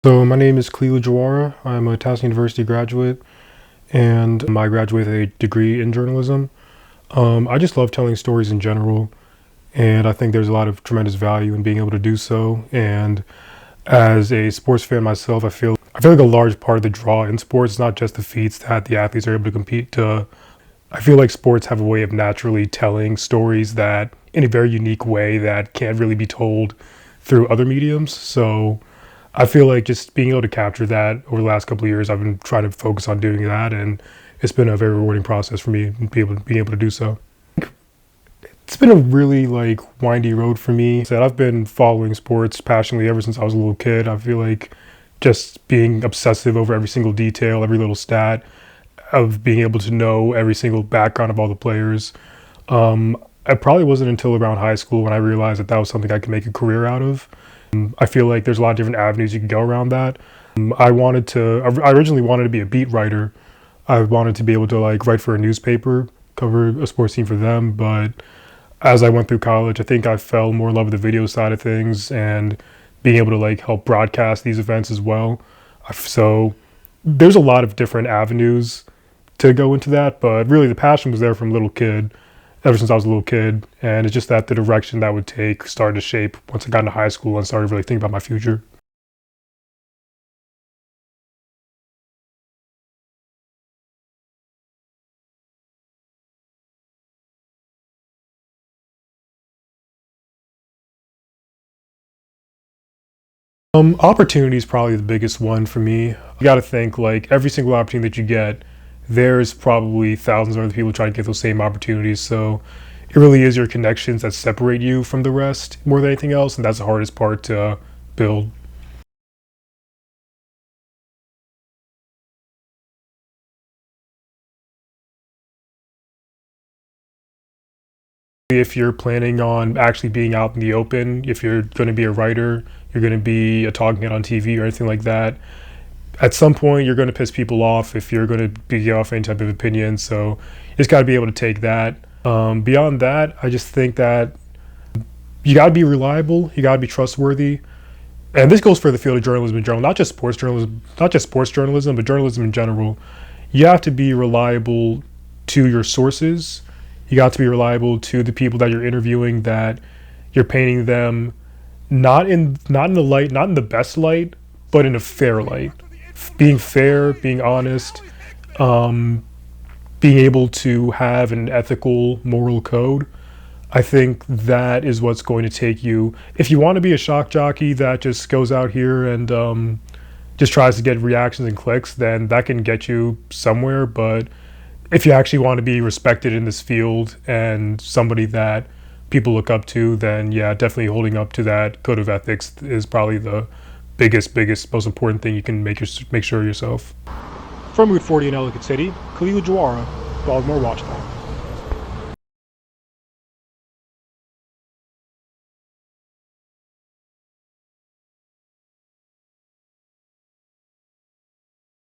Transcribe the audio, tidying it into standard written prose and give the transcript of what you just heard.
So my name is Khalil Jawara. I'm a Towson University graduate, and I graduated with a degree in journalism. I just love telling stories in general, and I think there's a lot of tremendous value in being able to do so. And as a sports fan myself, I feel like a large part of the draw in sports is not just the feats that the athletes are able to compete to. I feel like sports have a way of naturally telling stories that in a very unique way that can't really be told through other mediums. So I feel like just being able to capture that over the last couple of years, I've been trying to focus on doing that, and it's been a very rewarding process for me being able to do so. It's been a really windy road for me. So I've been following sports passionately ever since I was a little kid. I feel like just being obsessive over every single detail, every little stat, of being able to know every single background of all the players. It probably wasn't until around high school when I realized that that was something I could make a career out of. I feel like there's a lot of different avenues you can go around that. I originally wanted to be a beat writer. I wanted to be able to write for a newspaper, cover a sports team for them. But as I went through college, I think I fell more in love with the video side of things and being able to help broadcast these events as well. So there's a lot of different avenues to go into that, but really the passion was there from little kid, ever since I was a little kid, and it's just that the direction that would take started to shape once I got into high school and started really thinking about my future. Opportunity is probably the biggest one for me. You got to think every single opportunity that you get, there's probably thousands of other people trying to get those same opportunities. So it really is your connections that separate you from the rest more than anything else, and that's the hardest part to build. If you're planning on actually being out in the open, if you're going to be a writer, you're going to be a talking head on TV or anything like that, at some point you're going to piss people off if you're going to be off any type of opinion. So you just got to be able to take that. Beyond that, I just think that you got to be reliable, you got to be trustworthy, and this goes for the field of journalism in general, not just sports journalism, but journalism in general. You have to be reliable to your sources. You got to be reliable to the people that you're interviewing, that you're painting them not in the best light, but in a fair light. Being fair, being honest, um, being able to have an ethical, moral code. I think that is what's going to take you. If you want to be a shock jockey that just goes out here and just tries to get reactions and clicks, then that can get you somewhere. But if you actually want to be respected in this field and somebody that people look up to, then yeah, definitely holding up to that code of ethics is probably the biggest, most important thing you can make sure yourself. From Route 40 in Ellicott City, Khalil Jawara, Baltimore Watchdog.